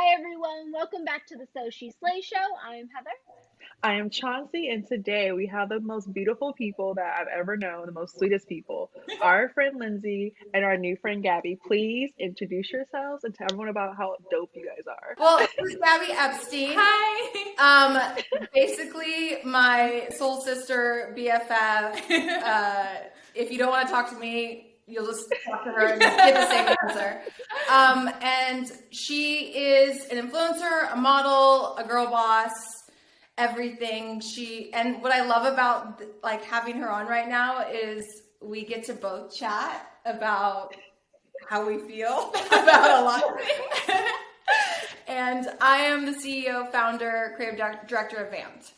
everyone. Welcome back to the So She Slay Show. I'm Heather. I am Chauncey, and today we have the most beautiful people that I've ever known, the most sweetest people. Our friend Lindsay and our new friend Gabby. Please introduce yourselves and tell everyone about how dope you guys are. Well, this is Gabby Epstein. Hi. Basically my soul sister, BFF. If you don't want to talk to me, you'll just talk to her and get the same answer. And she is an influencer, a model, a girl boss, everything. And what I love about like having her on right now is we get to both chat about how we feel about a lot of things. And I am the CEO, founder, creative director of Vamped,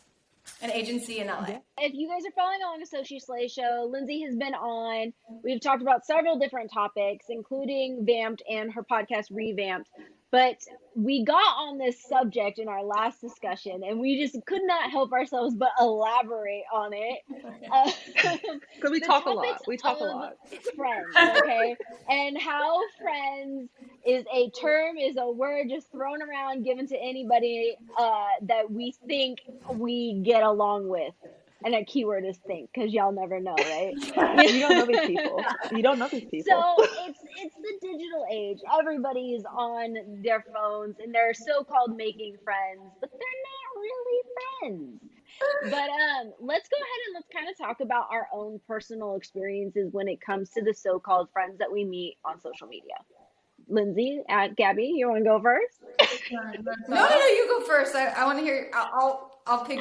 an agency in LA. If you guys are following along the So She Slay Show, Lindsay has been on. We've talked about several different topics, including Vamped and her podcast Revamped. But we got on this subject in our last discussion, and we just could not help ourselves but elaborate on it. Because we talk a lot. We talk a lot. Friends, okay? And how friends is a word just thrown around, given to anybody that we think we get along with. And a keyword is think, because y'all never know, right? You don't know these people. You don't know these people. So it's the digital age. Everybody's on their phones and they're so-called making friends, but they're not really friends. But let's go ahead and let's kind of talk about our own personal experiences when it comes to the so-called friends that we meet on social media. Lindsay, Gabby, you want to go first? No, you go first. I want to hear. I'll pick.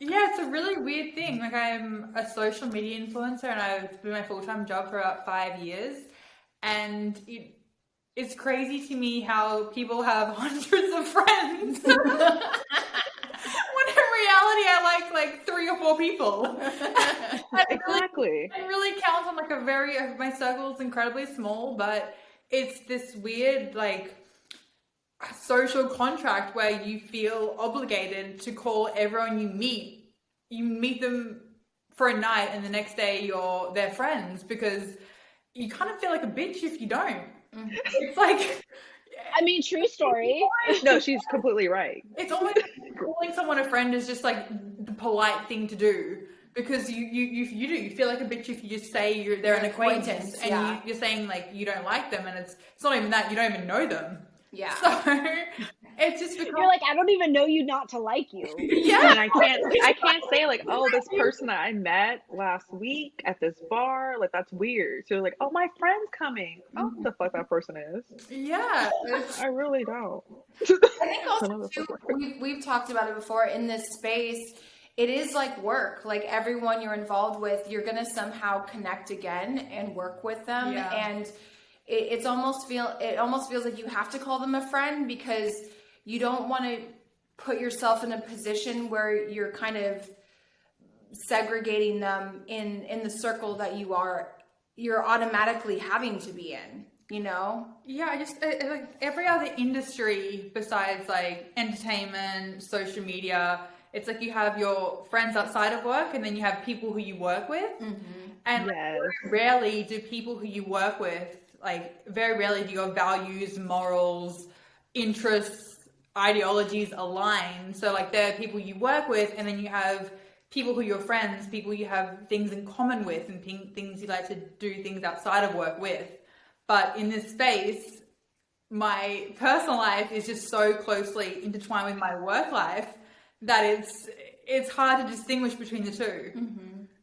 Yeah, it's a really weird thing. Like, I'm a social media influencer, and I've been my full-time job for about 5 years, and it's crazy to me how people have hundreds of friends. When in reality, I like 3 or 4 people. Exactly. It really counts on my circle is incredibly small, but it's this weird social contract where you feel obligated to call everyone you meet them for a night, and the next day you're their friends, because you kind of feel like a bitch if you don't. It's like, I mean, true story. No, she's completely right. it's almost like calling someone a friend is just like the polite thing to do, because you feel like a bitch if you just say they're an acquaintance, and yeah. you're saying like you don't like them, and it's not even that, you don't even know them. Yeah. So it's just because You're like, I don't even know you not to like you. yeah. And I can't say like, oh, this person that I met last week at this bar, like that's weird. So like, oh, my friend's coming. Oh, what the fuck that person is. Yeah. I really don't. I think also too, we've talked about it before in this space. It is like work. Like, everyone you're involved with, you're gonna somehow connect again and work with them. Yeah. And it almost feels like you have to call them a friend, because you don't want to put yourself in a position where you're kind of segregating them in the circle that you're automatically having to be in, you know? Yeah, I just like every other industry besides like entertainment, social media, it's like you have your friends outside of work, and then you have people who you work with. And Yes. very rarely do people who you work with, very rarely do your values, morals, interests, ideologies align. So like, there are people you work with, and then you have people who are your friends, people you have things in common with, and things you like to do things outside of work with. But in this space, my personal life is just so closely intertwined with my work life that it's hard to distinguish between the two.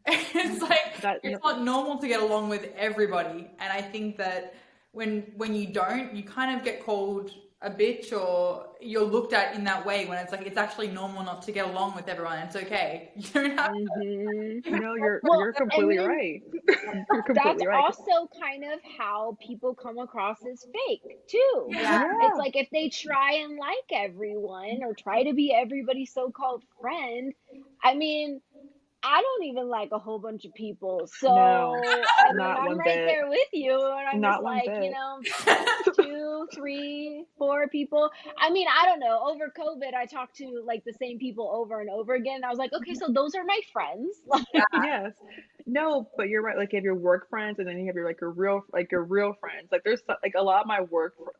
It's like, it's not normal to get along with everybody. And I think that when you don't, you kind of get called a bitch, or you're looked at in that way, when it's like, it's actually normal not to get along with everyone. It's okay. You don't have to. No, you're completely right. You're completely That's right. also kind of how people come across as fake too. Yeah. It's like, if they try and like everyone or try to be everybody's so-called friend, I mean, I don't even like a whole bunch of people, so No, I mean, not I'm one right bit. there with you, and I'm Not just one like, bit. 2, 3, 4 people. I mean, I don't know. Over COVID, I talked to like the same people over and over again. And I was like, okay, so those are my friends. Yes. No, but you're right. Like you have your work friends, and then you have your real friends. Like like a lot of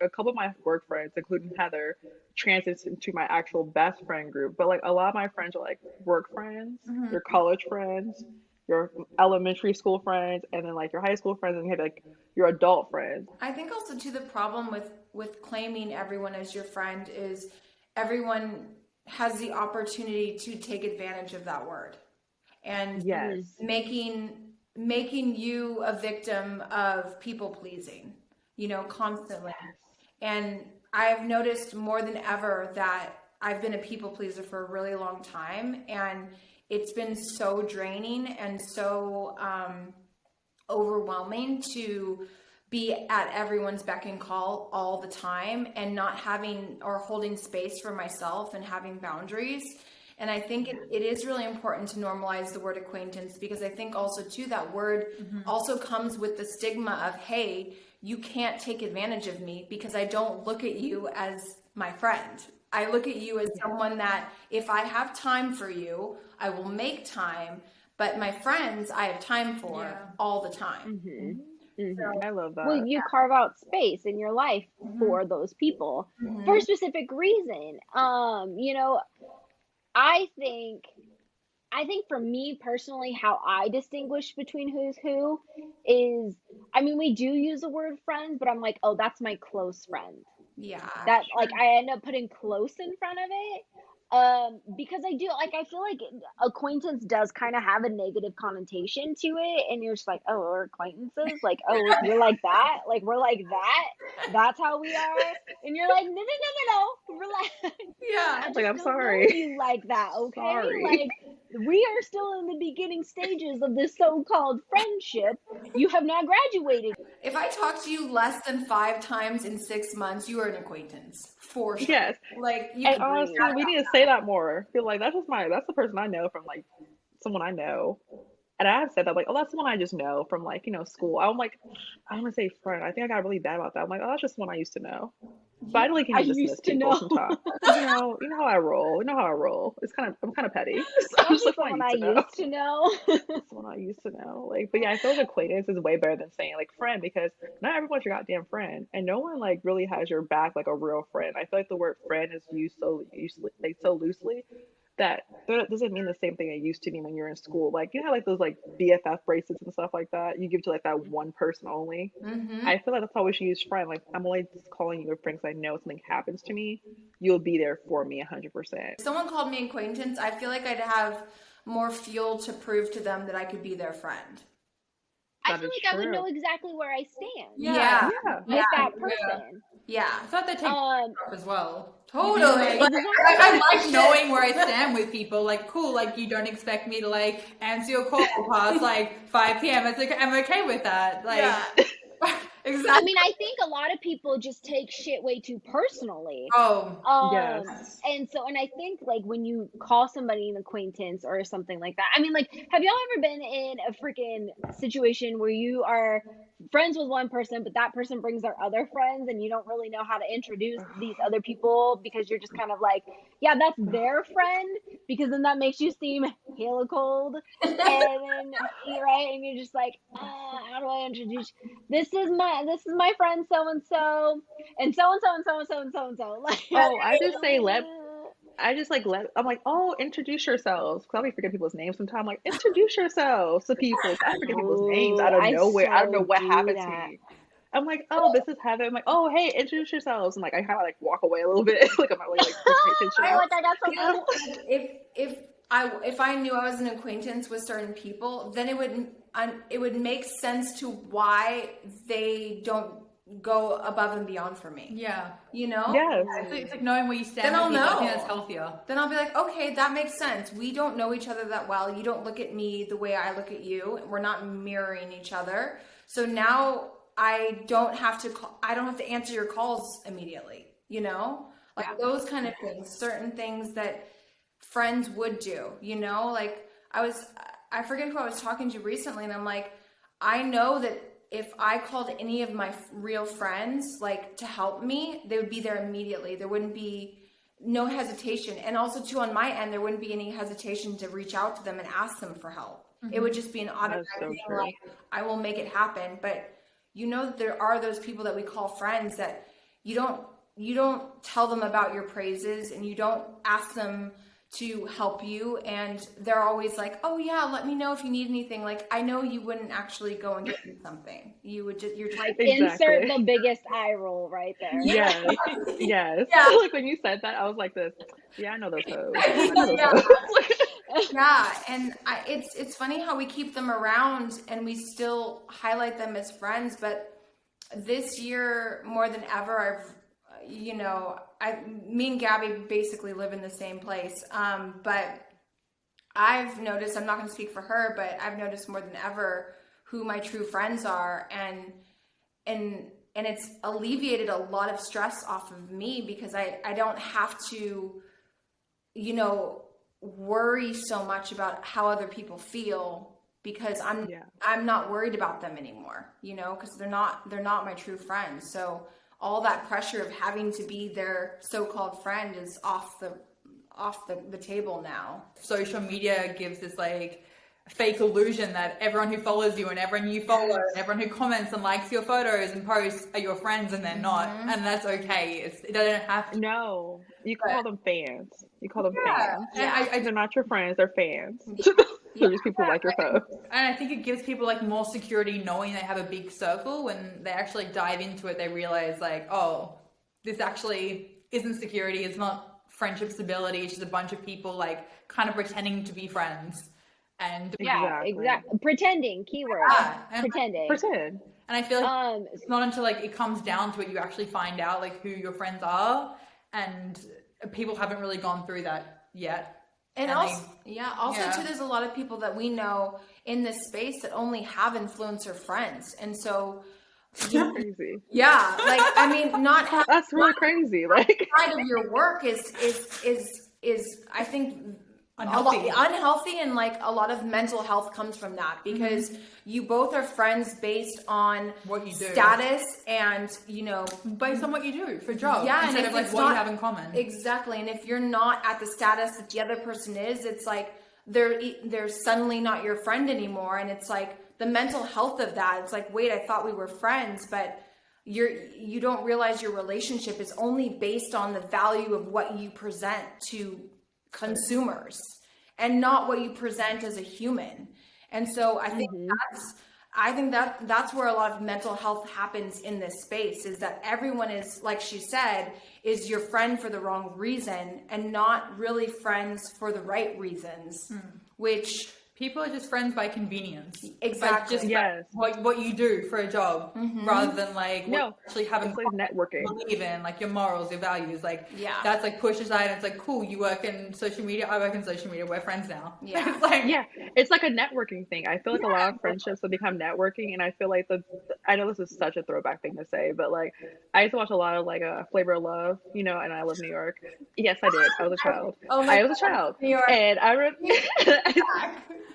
a couple of my work friends, including Heather, transits into my actual best friend group. But like a lot of my friends are like work friends, Mhm. your college friends, your elementary school friends, and then like your high school friends, and you have like your adult friends. I think also too the problem with claiming everyone as your friend is everyone has the opportunity to take advantage of that word and Yes. making you a victim of people pleasing, constantly. And I've noticed more than ever that I've been a people pleaser for a really long time, and it's been so draining and so overwhelming to be at everyone's beck and call all the time and not having or holding space for myself and having boundaries. And I think it is really important to normalize the word acquaintance, because I think also too that word also comes with the stigma of, hey, you can't take advantage of me because I don't look at you as my friend. I look at you as someone that if I have time for you, I will make time, but my friends I have time for all the time. I love Well, that. you carve out space in your life for those people for a specific reason. I think for me personally, how I distinguish between who's who is, I mean, we do use the word friend, but I'm like, oh, that's my close friend. Yeah. That like I end up putting close in front of it. Because I do like I feel like acquaintance does kind of have a negative connotation to it, and you're just like, oh, we're acquaintances, like, oh, we're like that, like we're like that, that's how we are, and you're like, no, relax. Yeah. I Like, just I'm don't sorry. know you like that, okay? Sorry. Like, we are still in the beginning stages of this so-called friendship. You have not graduated. If I talk to you less than 5 times in 6 months, you are an acquaintance for sure. Yes. Like you And can honestly, we need to say that more. I feel like that's the person I know from like someone I know. And I have said that, like, oh, that's someone I just know from like, school. I'm like, I don't want to say friend. I think I got really bad about that. I'm like, oh, that's just someone I used to know. But I really can I just dismiss used to people know. sometimes. You know how I roll. You know how I roll. I'm kind of petty. So I'm Don't just be like someone someone I I used to know. used to know. Someone I used to know. Like, but yeah, I feel like acquaintance is way better than saying like friend, because not everyone's your goddamn friend, and no one like really has your back like a real friend. I feel like the word friend is used so usually, like so loosely, that doesn't mean the same thing it used to mean when you're in school. Like you have like those like BFF bracelets and stuff like that. You give to like that one person only. I feel like that's how we should use friend. Like I'm only just calling you a friend because I know if something happens to me, you'll be there for me 100%. If someone called me acquaintance, I feel like I'd have more fuel to prove to them that I could be their friend. I That feel is like I would true. know exactly where I stand Yeah. Yeah. with that person. Yeah. I thought they take Um, up as well. Totally. Like, Exactly. I like knowing where I stand with people. Like, cool. Like, you don't expect me to like answer your call past like 5 p.m. It's like I'm okay with that. Like, I Exactly. mean, I think a lot of people just take shit way too personally. Oh, Yes. And I think like when you call somebody an acquaintance or something like that, I mean, like, have y'all ever been in a freaking situation where you are friends with one person, but that person brings their other friends and you don't really know how to introduce these other people because you're just kind of like, yeah, that's their friend, because then that makes you seem hella cold. And then you're right, and you're just like, how do I introduce you? This is my friend so and so, and so and so and so and so and so and so. Like, Oh, I'm like, oh, introduce yourselves. Cause I'll be forgetting people's names sometimes. Like, introduce yourselves to people. I forget people's names out of I nowhere. I don't know so what do happened to that. me. I'm like, oh, this is Heather. I'm like, oh, hey, introduce yourselves. And like, I kind of like walk away a little bit. Like, I'm not really like paying attention. I like I got so you know, if I knew I was an acquaintance with certain people, then it would make sense to why they don't go above and beyond for me. yeah. You know? Yes. It's like knowing where you stand Then with I'll people. I think know. that's healthier. Then I'll be like, okay, that makes sense. We don't know each other that well. You don't look at me the way I look at you. We're not mirroring each other. So now I don't have to answer your calls immediately, you know? Like those kind of things, certain things that friends would do, you know? Like I forget who I was talking to recently, and I'm like, I know that if I called any of my real friends, like, to help me, they would be there immediately. There wouldn't be no hesitation. And also too, on my end, there wouldn't be any hesitation to reach out to them and ask them for help. It would just be an automatic so thing, true. like, I will make it happen. But that there are those people that we call friends that you don't tell them about your praises, and you don't ask them to help you, and they're always like, oh yeah, let me know if you need anything. Like, I know you wouldn't actually go and get me something. You would just, you're Like, Exactly. insert the biggest eye roll right there. Yes, yes. Yeah. Like when you said that, I was like this. Yeah, I know those hoes. I know those Yeah. hoes. Yeah, and it's funny how we keep them around and we still highlight them as friends. But this year more than ever, me and Gabby basically live in the same place. But I've noticed, I'm not going to speak for her, but I've noticed more than ever who my true friends are, and it's alleviated a lot of stress off of me, because I don't have to, worry so much about how other people feel, because I'm not worried about them anymore, because they're not my true friends. So all that pressure of having to be their so-called friend is off the table now. Social media gives this like fake illusion that everyone who follows you and everyone you follow and everyone who comments and likes your photos and posts are your friends, and they're not, and that's okay. It doesn't have to. No, you call them fans. You call them fans. Yeah. They're not your friends. They're fans. They're just people who like your post. And I think it gives people like more security knowing they have a big circle. When they actually dive into it, they realize like, oh, this actually isn't security. It's not friendship stability. It's just a bunch of people like kind of pretending to be friends. And Yeah, exactly. Pretending, keyword. and Pretending. Pretend. And I feel like it's not until like it comes down to it you actually find out like who your friends are, and people haven't really gone through that yet. And also too, there's a lot of people that we know in this space that only have influencer friends, and so Crazy. yeah, like, I mean, not having That's really crazy. Like, side of your work is I think unhealthy, and like a lot of mental health comes from that, because you both are friends based on what you do, status, and based on what you do for jobs, yeah, instead and of like what you have in common. Exactly. And if you're not at the status that the other person is, it's like they're suddenly not your friend anymore, and it's like the mental health of that. It's like, wait, I thought we were friends, but you don't realize your relationship is only based on the value of what you present to consumers and not what you present as a human. And so I think that's where a lot of mental health happens in this space, is that everyone is, like she said, is your friend for the wrong reason and not really friends for the right reasons, which people are just friends by convenience. Exactly. Like just what you do for a job, rather than like what you actually have in like networking. Believe in, like your morals, your values. Like that's like pushed aside, and it's like, cool, you work in social media, I work in social media, we're friends now. Yeah. It's like, it's like a networking thing. I feel like a lot of friendships have become networking, and I feel like I know this is such a throwback thing to say, but like I used to watch a lot of like Flavor of Love, and I live in New York. Yes, I did. I was a child. I was a child, New York. and I remember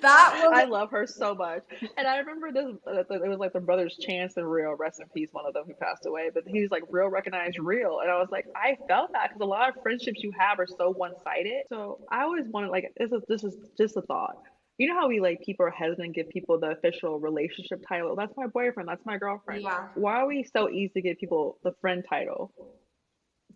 I love her so much. And I remember this, it was like the brothers Chance and Real, rest in peace, one of them who passed away, but he's like, Real recognized Real. And I was like, I felt that, because a lot of friendships you have are so one-sided. So I always wanted, like, this is just a thought. You know how we, like, people are hesitant to give people the official relationship title? That's my boyfriend, that's my girlfriend. Yeah. Why are we so easy to give people the friend title?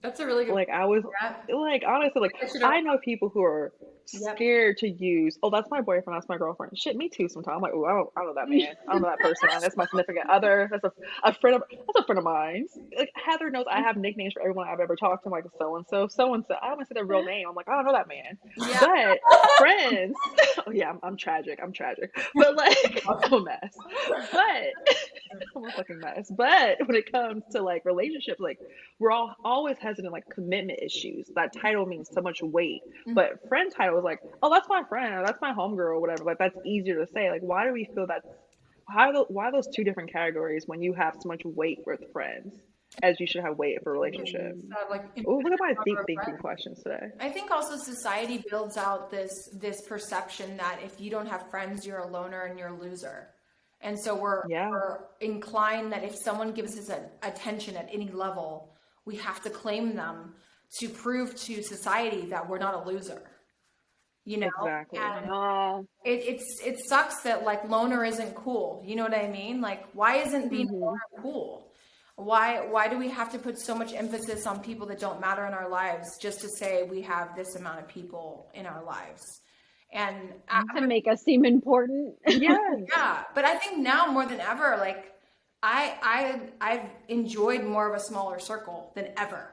that's a really good Like, I was like, honestly, like, I know people who are scared to use, oh, that's my boyfriend, that's my girlfriend. Shit, me too sometimes. I'm like, oh, I don't know that man. I don't know that person. That's my significant other. That's a friend of mine. Like, Heather knows I have nicknames for everyone I've ever talked to, like so-and-so. I don't even say their real name. I'm like, I don't know that man. But friends, oh yeah, I'm tragic. But like, I'm a mess. But I'm a fucking mess. But when it comes to like relationships, like we're always hesitant, like commitment issues. That title means so much weight. But friend title is like, oh, that's my friend, or that's my homegirl, or whatever. Like, that's easier to say. Like, why do we feel that? Why those two different categories when you have so much weight with friends as you should have weight for relationships? Oh, look at my deep thinking questions today. I think also society builds out this perception that if you don't have friends, you're a loner and you're a loser. And so we're inclined that if someone gives us attention at any level, we have to claim them to prove to society that we're not a loser. you know? Exactly. And Uh, it sucks that like loner isn't cool. You know what I mean? Like, why isn't being a mhm. loner cool? Why do we have to put so much emphasis on people that don't matter in our lives just to say we have this amount of people in our lives? And To make us seem important. Yes. yeah, but I think now more than ever, like I've enjoyed more of a smaller circle than ever.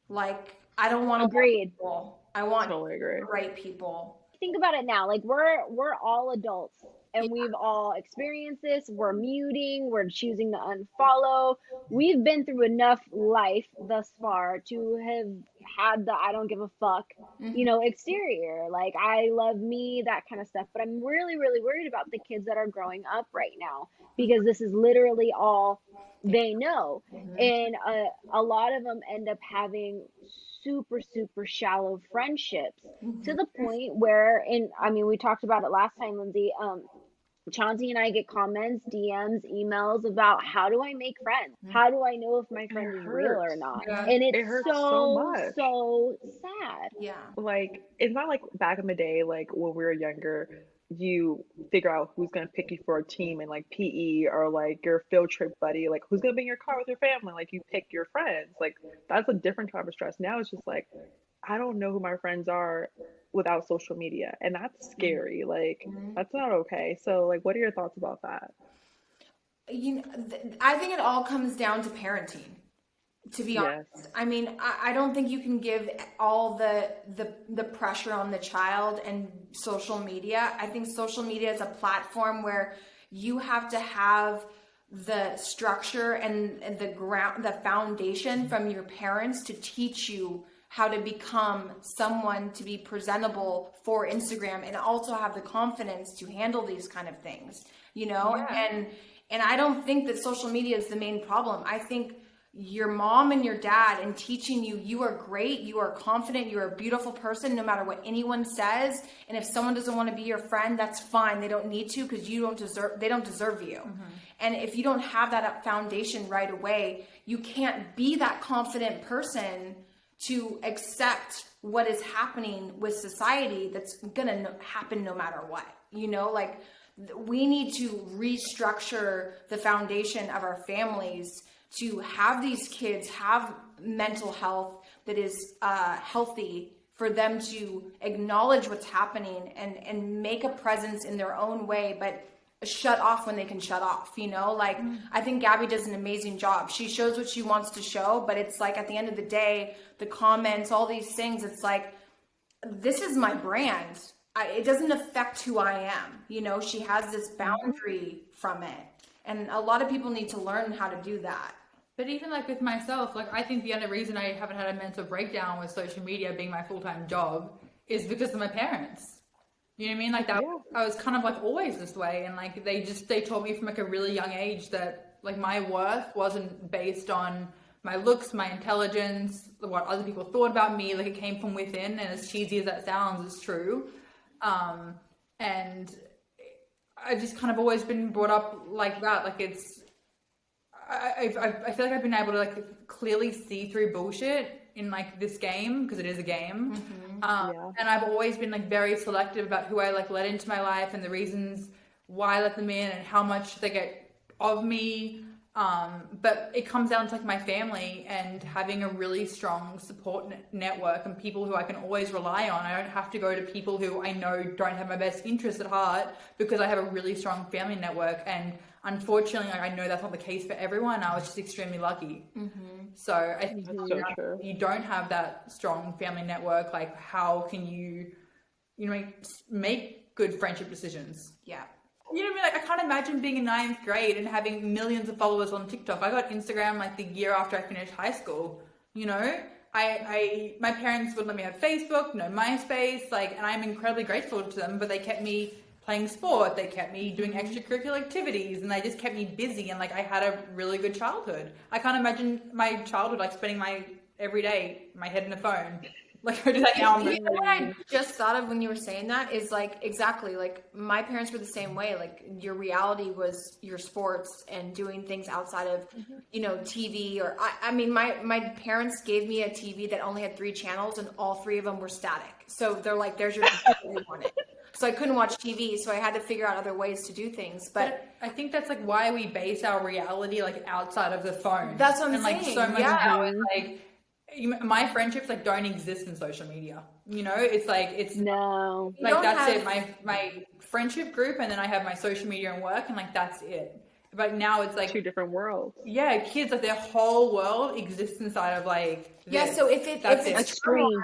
Like I don't want to Agreed. people. I want Totally agree. the right people. Think about it now. Like we're all adults and we've all experienced this. We're muting, we're choosing to unfollow. We've been through enough life thus far to have had the I don't give a fuck, exterior. Like I love me, that kind of stuff. But I'm really, really worried about the kids that are growing up right now because this is literally all they know. And a lot of them end up having super, super shallow friendships to the point where, and I mean, we talked about it last time, Lindsay. Chauncey and I get comments, DMs, emails about how do I make friends? How do I know if my friend is real or hurts. not? Yeah. And it's It hurts so much. so sad. Yeah. Like, it's not like back in the day, like when we were younger, you figure out who's gonna pick you for a team in like PE or like your field trip buddy, like who's gonna be in your car with your family, like you pick your friends. Like that's a different type of stress. Now it's just like I don't know who my friends are without social media, and that's scary. Like that's not okay. So like, what are your thoughts about that? I think it all comes down to parenting. To be Yes. honest, I mean, I don't think you can give all the pressure on the child and social media. I think social media is a platform where you have to have the structure and the foundation from your parents to teach you how to become someone to be presentable for Instagram and also have the confidence to handle these kind of things, Yeah. and I don't think that social media is the main problem. I think your mom and your dad and teaching you are great, you are confident, you're a beautiful person no matter what anyone says, and if someone doesn't want to be your friend, that's fine. They don't need to because they don't deserve you. And if you don't have that foundation right away, you can't be that confident person to accept what is happening with society that's gonna happen no matter what. Like we need to restructure the foundation of our families to have these kids have mental health that is healthy for them to acknowledge what's happening and make a presence in their own way, but shut off when they can shut off, like I think Gabby does an amazing job. She shows what she wants to show, but it's like at the end of the day, the comments, all these things, it's like, this is my brand. It doesn't affect who I am. She has this boundary from it. And a lot of people need to learn how to do that. But even like with myself, like I think the only reason I haven't had a mental breakdown with social media being my full-time job is because of my parents. You know what I mean? Like that, I was kind of like always this way. And like they taught me from like a really young age that like my worth wasn't based on my looks, my intelligence, what other people thought about me. Like it came from within. And as cheesy as that sounds, it's true. And I've just kind of always been brought up like that. Like I feel like I've been able to like clearly see through bullshit in like this game because it is a game. And I've always been like very selective about who I like let into my life and the reasons why I let them in and how much they get of me. But it comes down to like my family and having a really strong support network and people who I can always rely on. I don't have to go to people who I know don't have my best interests at heart because I have a really strong family network. And unfortunately, like, I know that's not the case for everyone. I was just extremely lucky. So I think true. you don't have that strong family network. Like, how can you make good friendship decisions? Yeah. You know what I mean? Like, I can't imagine being in 9th grade and having millions of followers on TikTok. I got Instagram like the year after I finished high school. My parents wouldn't let me have Facebook, no MySpace, and I'm incredibly grateful to them, but they kept me playing sport, they kept me doing extracurricular activities, and they just kept me busy, and I had a really good childhood. I can't imagine my childhood spending my every day, my head in a phone. Like I do that now. You know what I just thought of when you were saying that is like exactly like my parents were the same way. Like your reality was your sports and doing things outside of, you know, TV or I mean, my parents gave me a TV that only had 3 channels and all 3 of them were static. So they're like, there's your you want it. So I couldn't watch TV. So I had to figure out other ways to do things. But I think that's like why we base our reality like outside of the phone. That's what I'm and like saying. so much Yeah. now is like my friendships like don't exist in social media. You know, it's like it's No. You like don't that's have- it. My friendship group, and then I have my social media and work, and like that's it. But now it's like 2 different worlds. yeah, kids like their whole world exists inside of like yeah, this. so if That's it's A screen.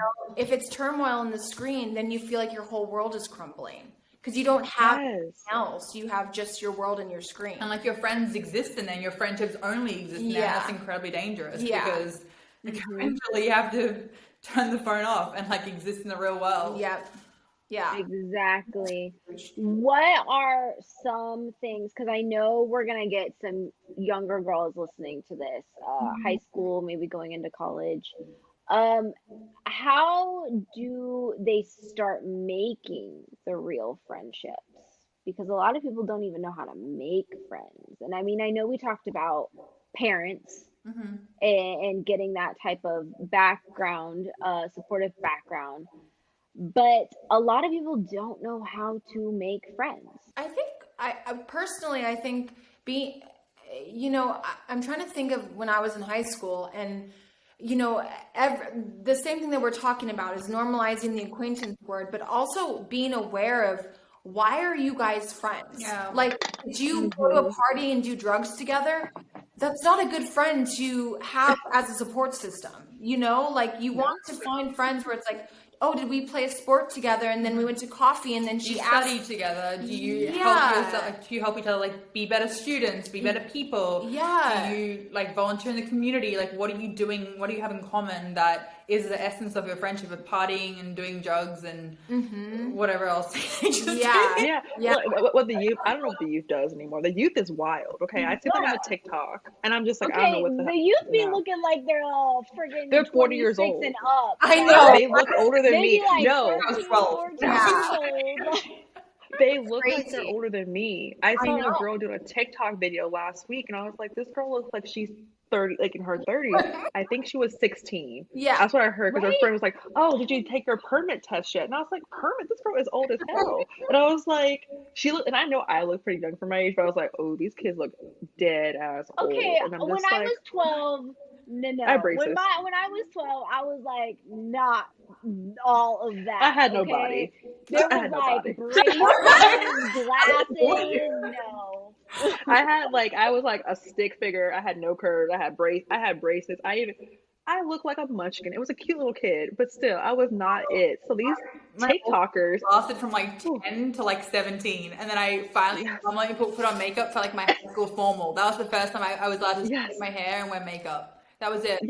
turmoil in the screen, then you feel like your whole world is crumbling because you don't have Yes. anything else. You have just your world and your screen. and like your friends exist in there, and your friendships only exist in there. Yeah. That's incredibly dangerous Yeah. because eventually you have to turn the phone off and like exist in the real world. Yep. Yeah. Exactly. What are some things, because I know we're going to get some younger girls listening to this, high school, maybe going into college. How do they start making the real friendships? Because a lot of people don't even know how to make friends. And I mean, I know we talked about parents and getting that type of background, supportive background. But a lot of people don't know how to make friends. I think I personally, I think being, you know, I'm trying to think of when I was in high school and, you know, the same thing that we're talking about is normalizing the acquaintance word, but also being aware of why are you guys friends? Yeah. Like, do you go to a party and do drugs together? That's not a good friend to have as a support system. You know, like you want to find friends where it's like, oh, did we play a sport together? And then we went to coffee and then Do you she asked. study together? Do you help Yeah. yourself? Like, do you help each other like be better students, be better people? Yeah. Do you like volunteer in the community? Like, what are you doing? What do you have in common that is the essence of your friendship of partying and doing drugs and whatever else? Just Yeah. Yeah. Yeah. What the youth, I don't know what the youth does anymore. The youth is wild. Okay. I see them on TikTok and I'm just like, I don't know Okay, what the the hell. youth be No. looking like they're all friggin' They're 40 years 26 old. and up. I know. They look older than They me. be like No, 13, 12. 14 Yeah. years old. they look like they're Crazy. older than me. I saw know. a girl doing a TikTok video last week and I was like, this girl looks like she's 30, like in her 30s. I think she was 16. Yeah. That's what I heard because Right? her friend was like, oh, did you take your permit test yet? And I was like, permit? This girl is old as hell. And I was like, she looked, and I know I look pretty young for my age, but I was like, oh, these kids look dead ass old. Okay, And I'm when just I like, was 12, no. I have braces. When I was 12, I was like not all of that. I had no okay? body. There I was had no like body. braces, glasses, no. I was like a stick figure. I had no curves. I had braces. I looked like a munchkin. It was a cute little kid, but still, I was not it. So these TikTokers, lasted from like 10 to like 17, and then I finally put on makeup for like my high school formal. That was the first time I was allowed to Yes. straighten my hair and wear makeup. That was it. and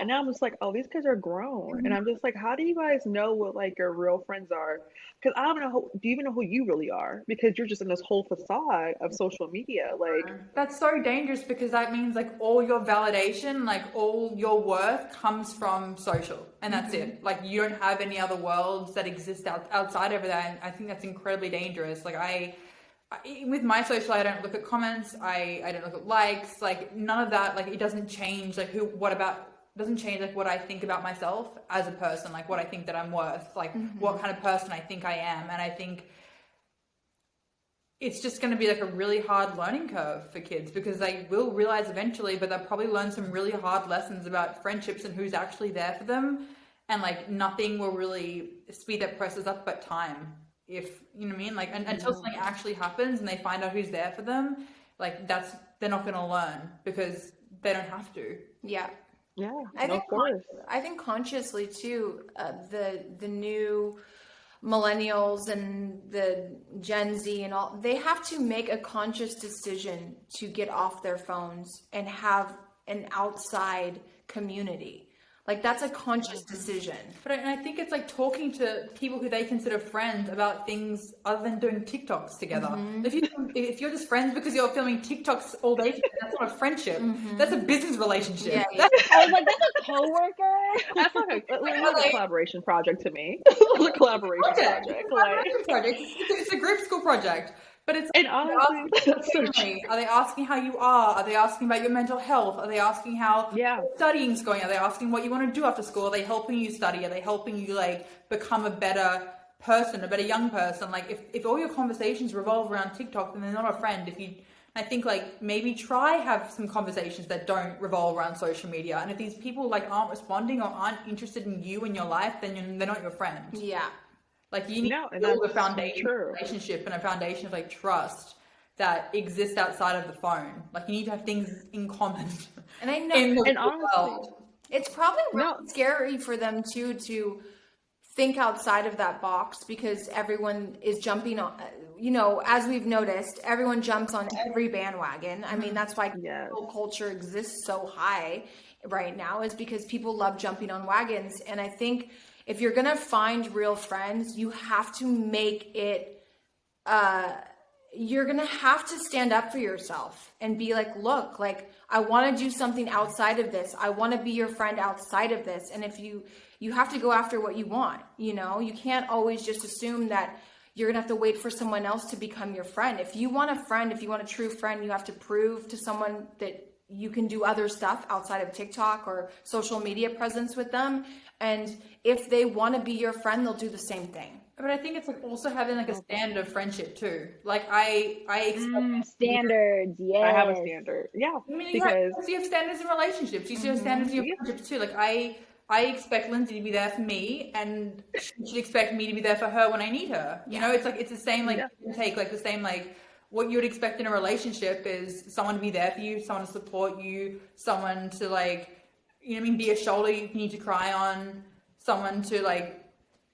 now I'm just like, oh, these kids are grown, and I'm just like, how do you guys know what like your real friends are? Because I don't know. Do you even know who you really are? Because you're just in this whole facade of social media, like. That's so dangerous because that means like all your validation, like all your worth comes from social, and that's it. Like you don't have any other worlds that exist outside of that. And I think that's incredibly dangerous. Like I with my social, I don't look at comments. I don't look at likes. Like none of that. Like it doesn't change. Like doesn't change like what I think about myself as a person. Like what I think that I'm worth. Like what kind of person I think I am. And I think it's just going to be like a really hard learning curve for kids because they will realize eventually, but they'll probably learn some really hard lessons about friendships and who's actually there for them. And like nothing will really speed that process up but time. If you know what I mean, like until something actually happens and they find out who's there for them, like they're not going to learn because they don't have to. Yeah. Yeah, I no, think of course. I think consciously too, the new millennials and the Gen Z and all, they have to make a conscious decision to get off their phones and have an outside community. Like that's a conscious decision. But I think it's like talking to people who they consider friends about things other than doing TikToks together. If you're just friends because you're filming TikToks all day, that's not a friendship. That's a business relationship. Yeah. I was like, that's a coworker. That's like a collaboration project to me. It's a collaboration project. Project. It's a group school project. But it's And honestly, that's so true. are they asking how you are? Are they asking about your mental health? Are they asking how studying's going? Are they asking what you want to do after school? Are they helping you study? Are they helping you like become a better person, a better young person? Like if all your conversations revolve around TikTok, then they're not a friend. I think like maybe try have some conversations that don't revolve around social media. And if these people like aren't responding or aren't interested in you and your life, then they're not your friend. Yeah. Like you need to build a foundation of relationship and a foundation of like trust that exists outside of the phone. Like you need to have things in common. And I know, in the honestly, world. it's probably really scary for them too to think outside of that box, because everyone is jumping on, you know, as we've noticed, everyone jumps on every bandwagon. I mean, that's why cancel culture exists so high right now, is because people love jumping on wagons. And I think if you're going to find real friends, you have to make it, you're going to have to stand up for yourself and be like, look, like, I want to do something outside of this. I want to be your friend outside of this. And if you have to go after what you want, you know, you can't always just assume that you're going to have to wait for someone else to become your friend. If you want a friend, if you want a true friend, you have to prove to someone that you can do other stuff outside of TikTok or social media presence with them. And if they want to be your friend, they'll do the same thing. But I think it's like also having like a standard of friendship too. Like I expect standards. Yes, I have a standard. Yeah, I mean, because you have standards in relationships. You have standards in your friendships too. Like I expect Lindsay to be there for me, and she should expect me to be there for her when I need her. You know, it's like it's the same like take like the same like what you would expect in a relationship is someone to be there for you, someone to support you, someone to like, you know what I mean, be a shoulder you need to cry on, someone to like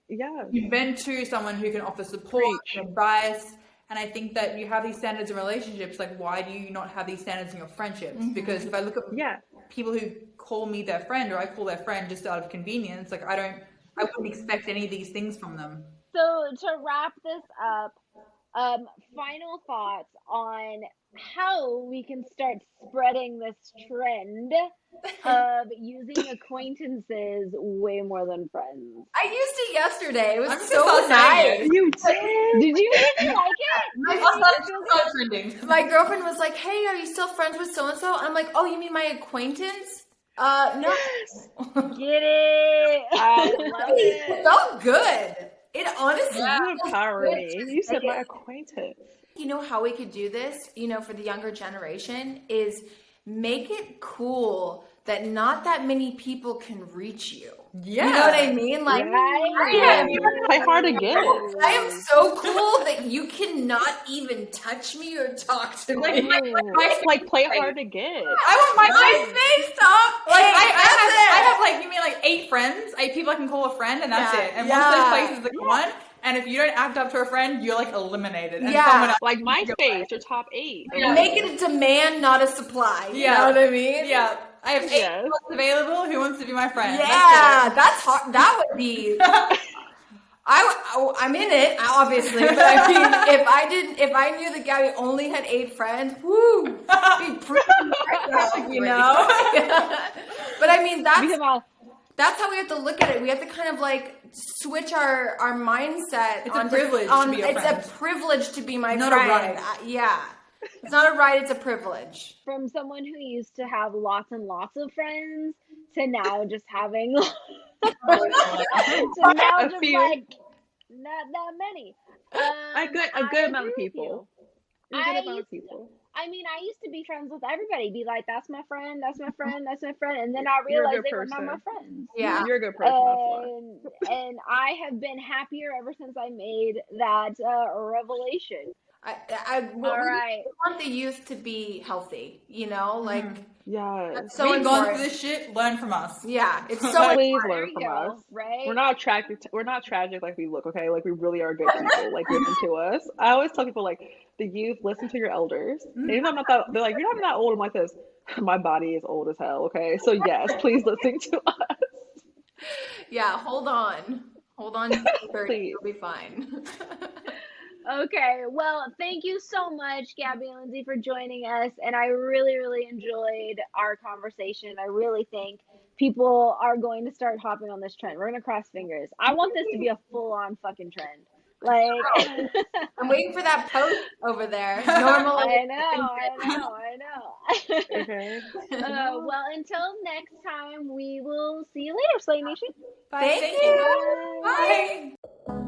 you vent to, someone who can offer support and advice. And I think that you have these standards in relationships. Like, why do you not have these standards in your friendships? Because if I look at people who call me their friend, or I call their friend just out of convenience, like I wouldn't expect any of these things from them. So to wrap this up, final thoughts on how we can start spreading this trend of using acquaintances way more than friends. I used it yesterday. It was I'm so nice. you did. Did you even like it? My girlfriend was like, "Hey, are you still friends with so and so?" I'm like, "Oh, you mean my acquaintance?" No. Get it? I love it. It felt good. It honestly. You empower me. You said my acquaintance. You know how we could do this, you know, for the younger generation, is make it cool that not that many people can reach you. Yeah. You know what I mean? Like, Play hard to get. I am so cool that you cannot even touch me or talk to me. Like play hard to get. I want my face talk. Like I have like, you mean like 8 friends, 8 people I can call a friend, and that's it. And once those places are gone, and if you don't act up to a friend, you're like eliminated. And someone else like MySpace, your top 8. Make it a demand, not a supply. You know what I mean? Yeah. I have 8 people available. Who wants to be my friend? Yeah, that's hard. That would be. I'm in it, obviously. But I mean, if I knew that Gabby only had 8 friends, woo, be pretty, you know. But I mean, that's how we have to look at it. We have to kind of like switch our mindset. It's a privilege to be a friend. It's a privilege to be my not friend. A right. Yeah. It's not a right, it's a privilege. From someone who used to have lots and lots of friends to now just having to now just like not that many. A good amount of people. I mean, I used to be friends with everybody. Be like, that's my friend, that's my friend, that's my friend. And then I realized they were not my friends. Yeah. You're a good person. And I have been happier ever since I made that revelation. We want the youth to be healthy, you know, like so we've gone through this shit. Learn from us. Yeah, it's so please learn from us. Right? We're not tragic like we look. Okay, like we really are good people. Like listen to us. I always tell people like the youth, listen to your elders. And even though I'm not that, they're like, you're not that old. I'm like this. My body is old as hell. Okay, so yes, please listen to us. Yeah, hold on, please. You'll be fine. Okay, well, thank you so much, Gabby and Lindsay, for joining us. And I really, really enjoyed our conversation. I really think people are going to start hopping on this trend. We're going to cross fingers. I want this to be a full on fucking trend. Like, I'm waiting for that post over there. Normally, I know. Okay. Well, until next time, we will see you later, Slay Nation. Thank you. Bye.